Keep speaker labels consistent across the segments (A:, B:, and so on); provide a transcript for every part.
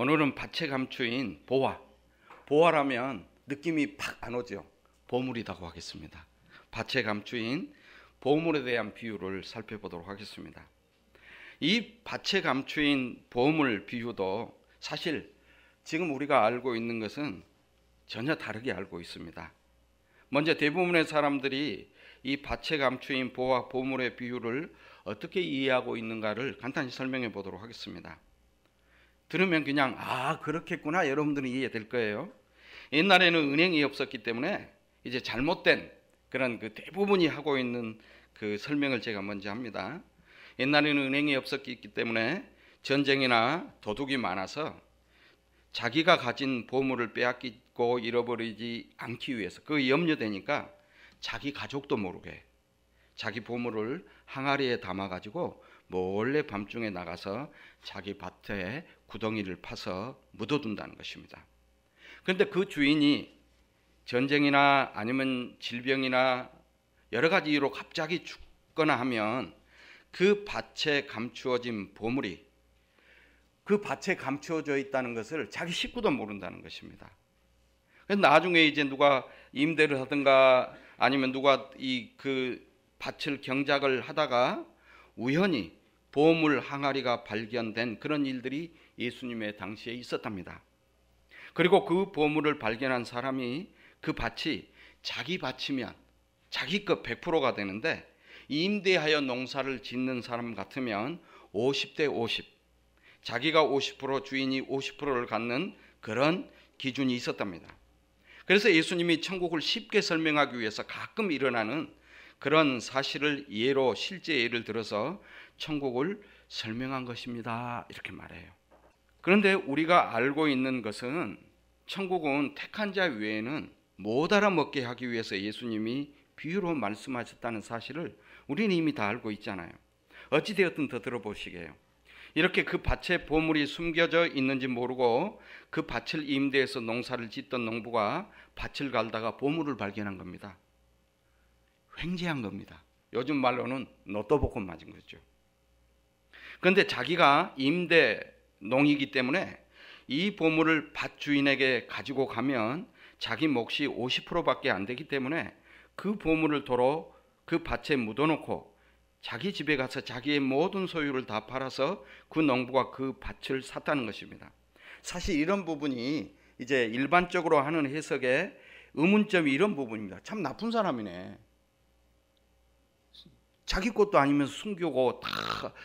A: 오늘은 밭에 감추인 보화. 보화라면 느낌이 팍 안 오죠. 보물이라고 하겠습니다. 밭에 감추인 보물에 대한 비유를 살펴보도록 하겠습니다. 이 밭에 감추인 보물 비유도 사실 지금 우리가 알고 있는 것은 전혀 다르게 알고 있습니다. 먼저 대부분의 사람들이 이 밭에 감추인 보화 보물의 비유를 어떻게 이해하고 있는가를 간단히 설명해 보도록 하겠습니다. 들으면 그냥 그렇겠구나 여러분들은 이해될 거예요. 옛날에는 은행이 없었기 때문에 이제 잘못된 그런 대부분이 하고 있는 그 설명을 제가 먼저 합니다. 옛날에는 은행이 없었기 때문에 전쟁이나 도둑이 많아서 자기가 가진 보물을 빼앗기고 잃어버리지 않기 위해서 그 염려되니까 자기 가족도 모르게 자기 보물을 항아리에 담아가지고 몰래 밤중에 나가서 자기 밭에 구덩이를 파서 묻어둔다는 것입니다. 그런데 그 주인이 전쟁이나 아니면 질병이나 여러 가지 이유로 갑자기 죽거나 하면 그 밭에 감추어진 보물이 그 밭에 감추어져 있다는 것을 자기 식구도 모른다는 것입니다. 그래서 나중에 이제 누가 임대를 하든가 아니면 누가 그 밭을 경작을 하다가 우연히 보물 항아리가 발견된 그런 일들이 예수님의 당시에 있었답니다. 그리고 그 보물을 발견한 사람이 그 밭이 자기 밭이면 자기 것 100%가 되는데 임대하여 농사를 짓는 사람 같으면 50대 50, 자기가 50% 주인이 50%를 갖는 그런 기준이 있었답니다. 그래서 예수님이 천국을 쉽게 설명하기 위해서 가끔 일어나는 그런 사실을 예로 실제 예를 들어서 천국을 설명한 것입니다. 이렇게 말해요. 그런데 우리가 알고 있는 것은 천국은 택한 자 외에는 못 알아먹게 하기 위해서 예수님이 비유로 말씀하셨다는 사실을 우리는 이미 다 알고 있잖아요. 어찌되었든 더 들어보시게요. 이렇게 그 밭에 보물이 숨겨져 있는지 모르고 그 밭을 임대해서 농사를 짓던 농부가 밭을 갈다가 보물을 발견한 겁니다. 횡재한 겁니다. 요즘 말로는 노또복권 맞은 거죠. 그런데 자기가 임대 농이기 때문에 이 보물을 밭 주인에게 가지고 가면 자기 몫이 50%밖에 안 되기 때문에 그 보물을 도로 그 밭에 묻어놓고 자기 집에 가서 자기의 모든 소유를 다 팔아서 그 농부가 그 밭을 샀다는 것입니다. 사실 이런 부분이 이제 일반적으로 하는 해석의 의문점이 이런 부분입니다. 참 나쁜 사람이네. 자기 것도 아니면서 숨기고 다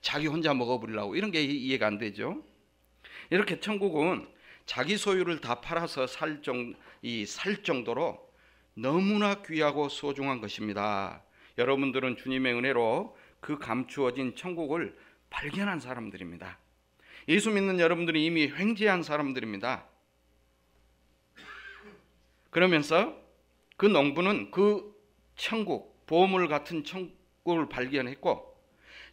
A: 자기 혼자 먹어버리려고 이런 게 이해가 안 되죠. 이렇게 천국은 자기 소유를 다 팔아서 살 정도로 너무나 귀하고 소중한 것입니다. 여러분들은 주님의 은혜로 그 감추어진 천국을 발견한 사람들입니다. 예수 믿는 여러분들이 이미 횡재한 사람들입니다. 그러면서 그 농부는 그 천국, 보물 같은 천국을 발견했고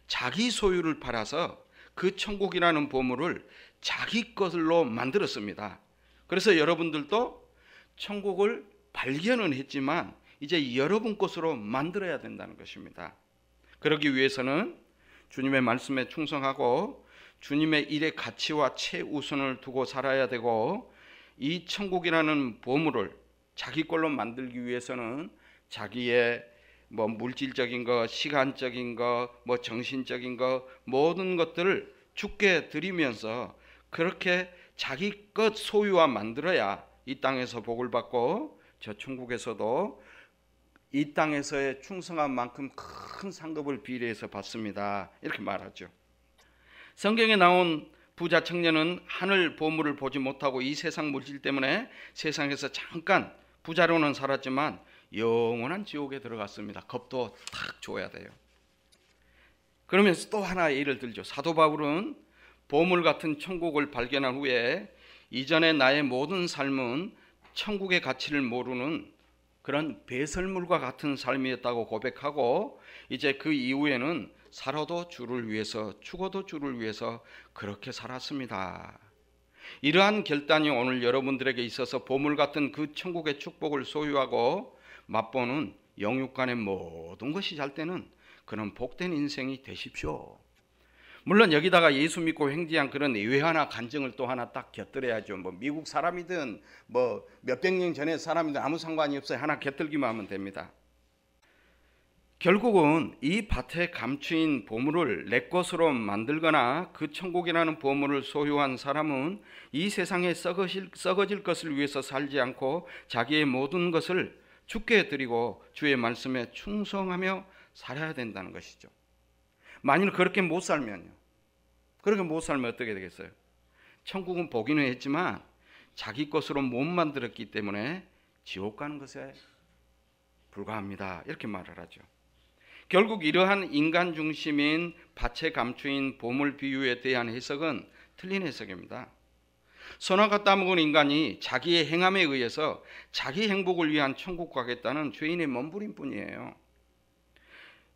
A: 자기 소유를 팔아서 그 천국이라는 보물을 자기 것으로 만들었습니다. 그래서 여러분들도 천국을 발견은 했지만 이제 여러분 것으로 만들어야 된다는 것입니다. 그러기 위해서는 주님의 말씀에 충성하고 주님의 일의 가치와 최우선을 두고 살아야 되고 이 천국이라는 보물을 자기 걸로 만들기 위해서는 자기의 물질적인 것, 시간적인 것, 정신적인 것 모든 것들을 주께 드리면서 그렇게 자기 것 소유화 만들어야 이 땅에서 복을 받고 저 천국에서도 이 땅에서의 충성한 만큼 큰 상급을 비례해서 받습니다. 이렇게 말하죠. 성경에 나온 부자 청년은 하늘 보물을 보지 못하고 이 세상 물질 때문에 세상에서 잠깐 부자로는 살았지만 영원한 지옥에 들어갔습니다. 겁도 탁 줘야 돼요. 그러면서 또 하나 예를 들죠. 사도 바울은 보물 같은 천국을 발견한 후에 이전에 나의 모든 삶은 천국의 가치를 모르는 그런 배설물과 같은 삶이었다고 고백하고 이제 그 이후에는 살아도 주를 위해서 죽어도 주를 위해서 그렇게 살았습니다. 이러한 결단이 오늘 여러분들에게 있어서 보물 같은 그 천국의 축복을 소유하고 맛보는 영육간의 모든 것이 잘 되는 그런 복된 인생이 되십시오. 물론 여기다가 예수 믿고 횡재한 그런 예외하나 간증을 또 하나 딱 곁들여야죠. 뭐 미국 사람이든 뭐 몇백 년 전의 사람이든 아무 상관이 없어요. 하나 곁들기만 하면 됩니다. 결국은 이 밭에 감추인 보물을 내 것으로 만들거나 그 천국이라는 보물을 소유한 사람은 이 세상에 썩어질 것을 위해서 살지 않고 자기의 모든 것을 주께 드리고 주의 말씀에 충성하며 살아야 된다는 것이죠. 만일 그렇게 못 살면요. 그렇게 못 살면 어떻게 되겠어요? 천국은 보기는 했지만 자기 것으로 못 만들었기 때문에 지옥 가는 것에 불과합니다. 이렇게 말을 하죠. 결국 이러한 인간 중심인 밭에 감추인 보물 비유에 대한 해석은 틀린 해석입니다. 선악과 따먹은 인간이 자기의 행함에 의해서 자기 행복을 위한 천국 가겠다는 죄인의 몸부림뿐이에요.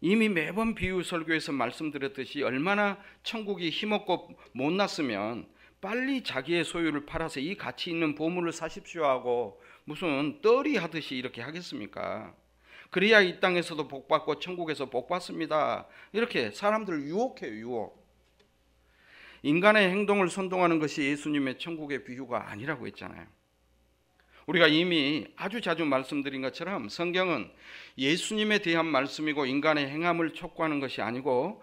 A: 이미 매번 비유 설교에서 말씀드렸듯이 얼마나 천국이 힘없고 못났으면 빨리 자기의 소유를 팔아서 이 가치 있는 보물을 사십시오 하고 무슨 떨이 하듯이 이렇게 하겠습니까? 그래야 이 땅에서도 복받고 천국에서 복받습니다. 이렇게 사람들을 유혹해요. 유혹. 인간의 행동을 선동하는 것이 예수님의 천국의 비유가 아니라고 했잖아요. 우리가 이미 아주 자주 말씀드린 것처럼 성경은 예수님에 대한 말씀이고 인간의 행함을 촉구하는 것이 아니고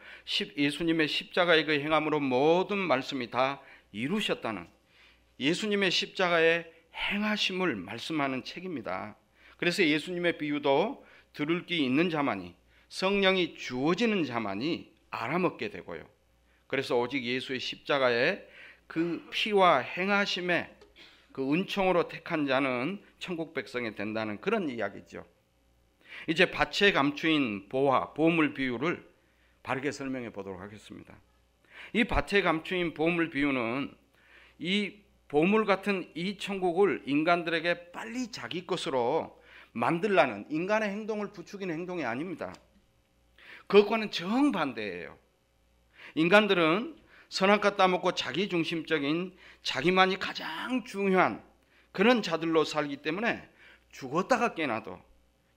A: 예수님의 십자가의 그 행함으로 모든 말씀이 다 이루셨다는 예수님의 십자가의 행하심을 말씀하는 책입니다. 그래서 예수님의 비유도 들을 귀 있는 자만이, 성령이 주어지는 자만이 알아먹게 되고요. 그래서 오직 예수의 십자가의 그 피와 행하심의 그 은총으로 택한 자는 천국 백성이 된다는 그런 이야기죠. 이제 밭에 감추인 보화, 보물 비유를 바르게 설명해 보도록 하겠습니다. 이 밭에 감추인 보물 비유는 이 보물 같은 이 천국을 인간들에게 빨리 자기 것으로 만들라는 인간의 행동을 부추기는 행동이 아닙니다. 그것과는 정반대예요. 인간들은 선악과 따먹고 자기중심적인 자기만이 가장 중요한 그런 자들로 살기 때문에 죽었다가 깨나도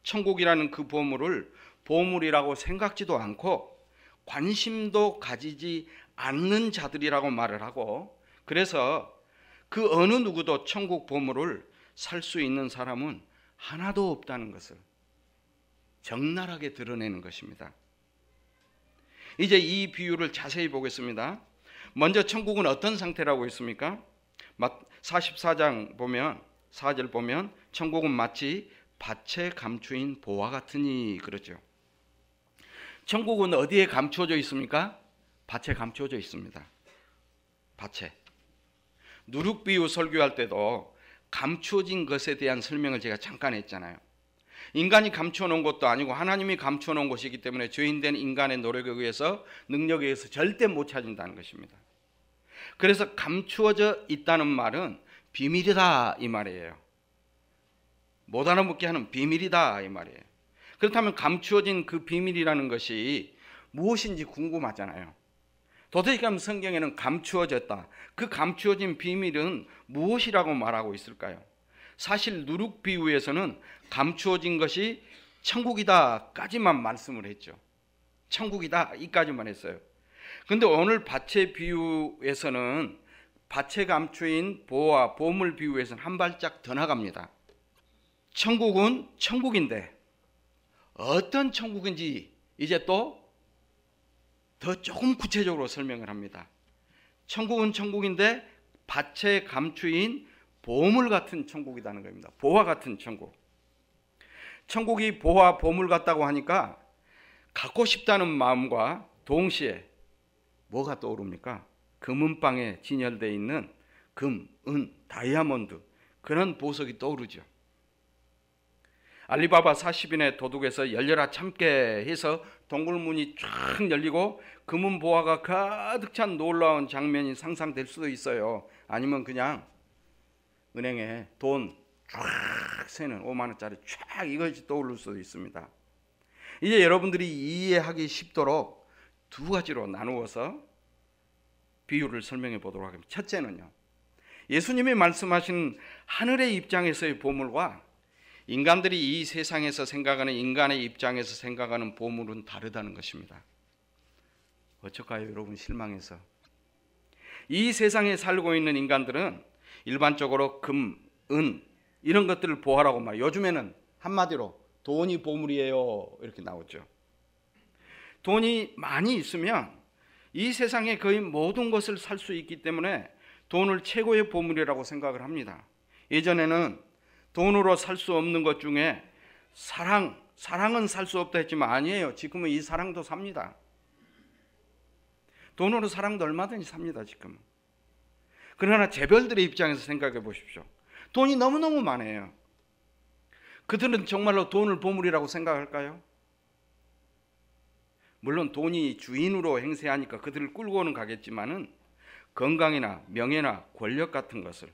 A: 천국이라는 그 보물을 보물이라고 생각지도 않고 관심도 가지지 않는 자들이라고 말을 하고, 그래서 그 어느 누구도 천국 보물을 살 수 있는 사람은 하나도 없다는 것을 적나라하게 드러내는 것입니다. 이제 이 비유를 자세히 보겠습니다. 먼저 천국은 어떤 상태라고 했습니까? 44장 보면 4절 보면 천국은 마치 밭에 감추인 보화 같으니 그러죠. 천국은 어디에 감추어져 있습니까? 밭에 감추어져 있습니다. 밭에. 누룩 비유 설교할 때도 감추어진 것에 대한 설명을 제가 잠깐 했잖아요. 인간이 감추어 놓은 것도 아니고 하나님이 감추어 놓은 것이기 때문에 죄인된 인간의 노력에 의해서 능력에 의해서 절대 못 찾는다는 것입니다. 그래서 감추어져 있다는 말은 비밀이다 이 말이에요. 못 알아먹게 하는 비밀이다 이 말이에요. 그렇다면 감추어진 그 비밀이라는 것이 무엇인지 궁금하잖아요. 도대체 성경에는 감추어졌다. 그 감추어진 비밀은 무엇이라고 말하고 있을까요? 사실 누룩 비유에서는 감추어진 것이 천국이다까지만 말씀을 했죠. 천국이다 이까지만 했어요. 그런데 오늘 밭의 비유에서는 밭에 감추인 보화, 보물 비유에서는 한 발짝 더 나갑니다. 천국은 천국인데 어떤 천국인지 이제 또 더 조금 구체적으로 설명을 합니다. 천국은 천국인데 밭에 감추인 보물 같은 천국이라는 겁니다. 보화 같은 천국. 천국이 보화, 보물 같다고 하니까 갖고 싶다는 마음과 동시에 뭐가 떠오릅니까? 금은방에 진열되어 있는 금, 은, 다이아몬드 그런 보석이 떠오르죠. 알리바바 40인의 도둑에서 열려라 참게 해서 동굴문이 쫙 열리고 금은 보화가 가득 찬 놀라운 장면이 상상될 수도 있어요. 아니면 그냥 은행에 돈 쫙 세는 5만 원짜리 쫙 이것이 떠오를 수도 있습니다. 이제 여러분들이 이해하기 쉽도록 두 가지로 나누어서 비유를 설명해 보도록 하겠습니다. 첫째는요, 예수님이 말씀하신 하늘의 입장에서의 보물과 인간들이 이 세상에서 생각하는 인간의 입장에서 생각하는 보물은 다르다는 것입니다. 어쩔까요, 여러분? 실망해서. 이 세상에 살고 있는 인간들은 일반적으로 금, 은 이런 것들을 보호하라고 말. 요즘에는 한마디로 돈이 보물이에요 이렇게 나오죠. 돈이 많이 있으면 이 세상에 거의 모든 것을 살 수 있기 때문에 돈을 최고의 보물이라고 생각을 합니다. 예전에는 돈으로 살 수 없는 것 중에 사랑은 살 수 없다 했지만 아니에요. 지금은 이 사랑도 삽니다. 돈으로 사랑도 얼마든지 삽니다, 지금은. 그러나 재벌들의 입장에서 생각해 보십시오. 돈이 너무너무 많아요. 그들은 정말로 돈을 보물이라고 생각할까요? 물론 돈이 주인으로 행세하니까 그들을 끌고는 가겠지만은 건강이나 명예나 권력 같은 것을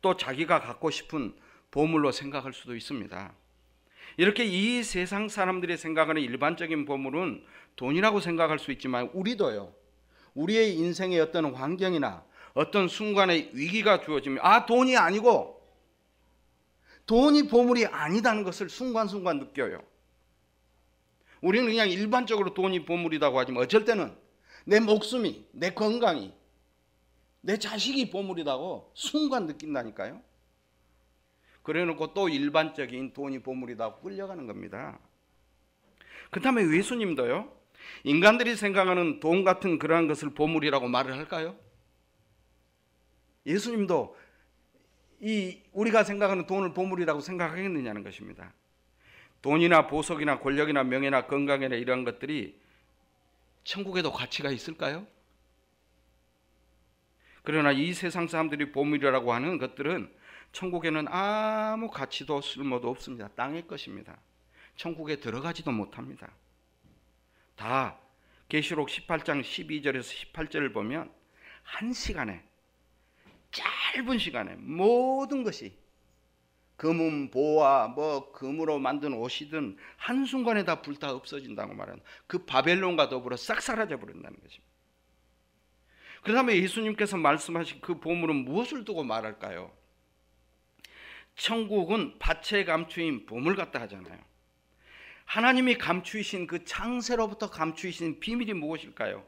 A: 또 자기가 갖고 싶은 보물로 생각할 수도 있습니다. 이렇게 이 세상 사람들이 생각하는 일반적인 보물은 돈이라고 생각할 수 있지만 우리도요. 우리의 인생의 어떤 환경이나 어떤 순간에 위기가 주어지면 돈이 아니고 돈이 보물이 아니다는 것을 순간순간 느껴요. 우리는 그냥 일반적으로 돈이 보물이라고 하지만 어쩔 때는 내 목숨이, 내 건강이, 내 자식이 보물이라고 순간 느낀다니까요. 그래놓고 또 일반적인 돈이 보물이라고 끌려가는 겁니다. 그 다음에 예수님도요. 인간들이 생각하는 돈 같은 그러한 것을 보물이라고 말을 할까요? 예수님도 우리가 생각하는 돈을 보물이라고 생각하겠느냐는 것입니다. 돈이나 보석이나 권력이나 명예나 건강이나 이런 것들이 천국에도 가치가 있을까요? 그러나 이 세상 사람들이 보물이라고 하는 것들은 천국에는 아무 가치도 쓸모도 없습니다. 땅의 것입니다. 천국에 들어가지도 못합니다. 다 계시록 18장 12절에서 18절을 보면 한 시간에, 짧은 시간에 모든 것이 금은 보화, 금으로 만든 옷이든 한순간에 다 불타 없어진다고 말하는 그 바벨론과 더불어 싹 사라져 버린다는 것입니다. 그 다음에 예수님께서 말씀하신 그 보물은 무엇을 두고 말할까요? 천국은 밭에 감추인 보물 같다 하잖아요. 하나님이 감추이신 그 창세로부터 감추이신 비밀이 무엇일까요?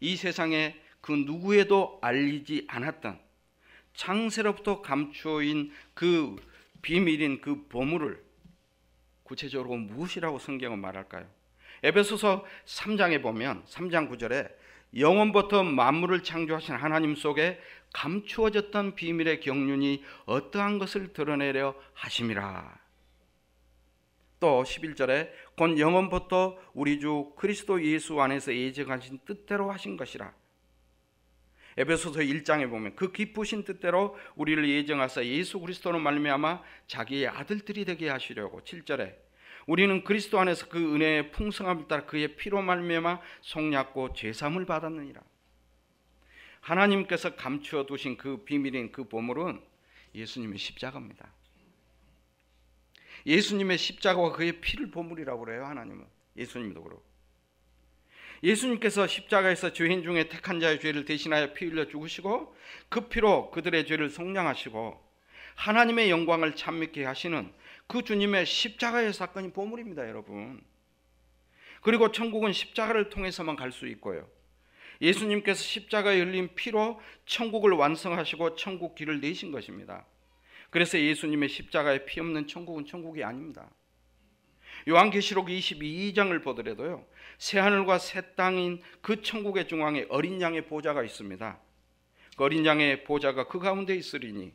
A: 이 세상에 그 누구에도 알리지 않았던 창세로부터 감추인 그 비밀인 그 보물을 구체적으로 무엇이라고 성경은 말할까요? 에베소서 3장에 보면 3장 9절에 영원부터 만물을 창조하신 하나님 속에 감추어졌던 비밀의 경륜이 어떠한 것을 드러내려 하심이라. 또 11절에 곧 영원부터 우리 주 그리스도 예수 안에서 예정하신 뜻대로 하신 것이라. 에베소서 1장에 보면 그 기쁘신 뜻대로 우리를 예정하사 예수 그리스도로 말미암아 자기의 아들들이 되게 하시려고. 7절에 우리는 그리스도 안에서 그 은혜의 풍성함을 따라 그의 피로 말미암아 속량고 죄사함을 받았느니라. 하나님께서 감추어 두신 그 비밀인 그 보물은 예수님의 십자가입니다. 예수님의 십자가와 그의 피를 보물이라고 그래요. 하나님은. 예수님도 그렇고. 예수님께서 십자가에서 죄인 중에 택한 자의 죄를 대신하여 피 흘려 죽으시고 그 피로 그들의 죄를 속량하시고 하나님의 영광을 찬미케 하시는 그 주님의 십자가의 사건이 보물입니다, 여러분. 그리고 천국은 십자가를 통해서만 갈 수 있고요. 예수님께서 십자가에 흘린 피로 천국을 완성하시고 천국 길을 내신 것입니다. 그래서 예수님의 십자가에 피 없는 천국은 천국이 아닙니다. 요한계시록 22장을 보더라도요, 새하늘과 새 땅인 그 천국의 중앙에 어린 양의 보좌가 있습니다. 그 어린 양의 보좌가 그 가운데 있으리니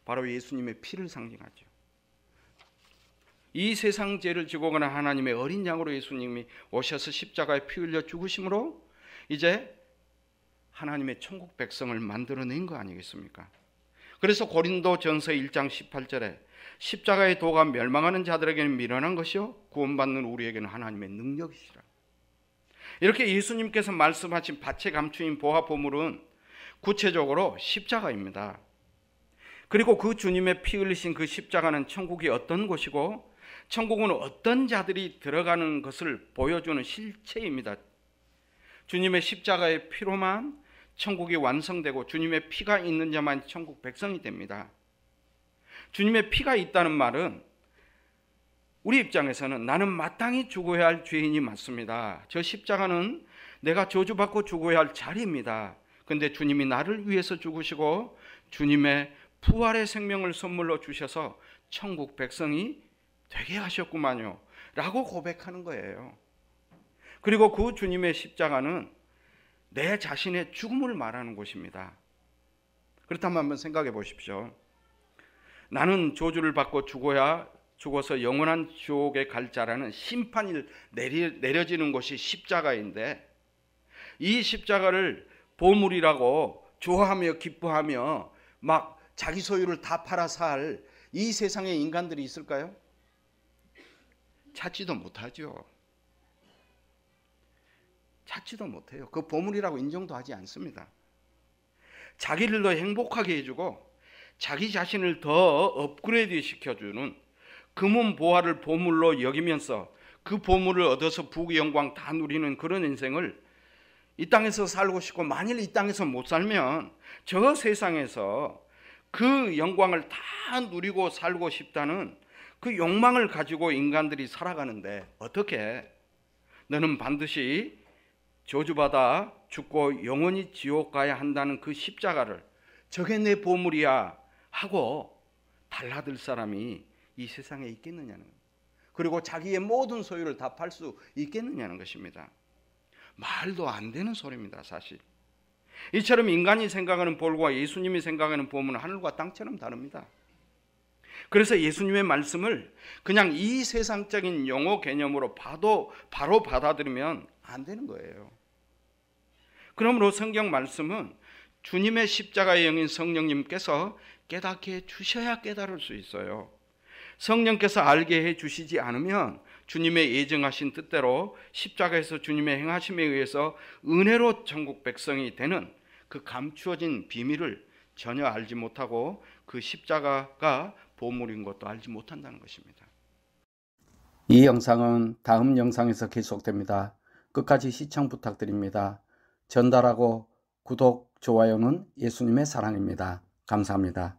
A: 바로 예수님의 피를 상징하죠. 이 세상 죄를 지고 가는 하나님의 어린 양으로 예수님이 오셔서 십자가에 피 흘려 죽으심으로 이제 하나님의 천국 백성을 만들어낸 거 아니겠습니까? 그래서 고린도전서 1장 18절에 십자가의 도가 멸망하는 자들에게는 미련한 것이요 구원받는 우리에게는 하나님의 능력이시라. 이렇게 예수님께서 말씀하신 밭에 감추인 보화 보물은 구체적으로 십자가입니다. 그리고 그 주님의 피 흘리신 그 십자가는 천국이 어떤 곳이고 천국은 어떤 자들이 들어가는 것을 보여주는 실체입니다. 주님의 십자가의 피로만 천국이 완성되고 주님의 피가 있는 자만 천국 백성이 됩니다. 주님의 피가 있다는 말은 우리 입장에서는 나는 마땅히 죽어야 할 죄인이 맞습니다. 저 십자가는 내가 저주받고 죽어야 할 자리입니다. 근데 주님이 나를 위해서 죽으시고 주님의 부활의 생명을 선물로 주셔서 천국 백성이 되게 하셨구만요 라고 고백하는 거예요. 그리고 그 주님의 십자가는 내 자신의 죽음을 말하는 것입니다. 그렇다면 한번 생각해 보십시오. 나는 저주를 받고 죽어서 영원한 지옥에 갈 자라는 심판이 내려지는 것이 십자가인데, 이 십자가를 보물이라고 좋아하며 기뻐하며 막 자기 소유를 다 팔아 살 이 세상에 인간들이 있을까요? 찾지도 못하죠. 찾지도 못해요. 그 보물이라고 인정도 하지 않습니다. 자기를 더 행복하게 해주고 자기 자신을 더 업그레이드 시켜주는 금은 보화를 보물로 여기면서 그 보물을 얻어서 부귀 영광 다 누리는 그런 인생을 이 땅에서 살고 싶고, 만일 이 땅에서 못 살면 저 세상에서 그 영광을 다 누리고 살고 싶다는 그 욕망을 가지고 인간들이 살아가는데, 어떻게 너는 반드시 저주받아 죽고 영원히 지옥 가야 한다는 그 십자가를 저게 내 보물이야 하고 달라들 사람이 이 세상에 있겠느냐는, 그리고 자기의 모든 소유를 다 팔 수 있겠느냐는 것입니다. 말도 안 되는 소리입니다, 사실. 이처럼 인간이 생각하는 볼과 예수님이 생각하는 보물은 하늘과 땅처럼 다릅니다. 그래서 예수님의 말씀을 그냥 이 세상적인 용어 개념으로 바로 받아들이면 안 되는 거예요. 그러므로 성경 말씀은 주님의 십자가의 영인 성령님께서 깨닫게 해 주셔야 깨달을 수 있어요. 성령께서 알게 해 주시지 않으면 주님의 예정하신 뜻대로 십자가에서 주님의 행하심에 의해서 은혜로 천국 백성이 되는 그 감추어진 비밀을 전혀 알지 못하고 그 십자가가 보물인 것도 알지 못한다는 것입니다.
B: 이 영상은 다음 영상에서 계속됩니다. 끝까지 시청 부탁드립니다. 전달하고 구독, 좋아요는 예수님의 사랑입니다. 감사합니다.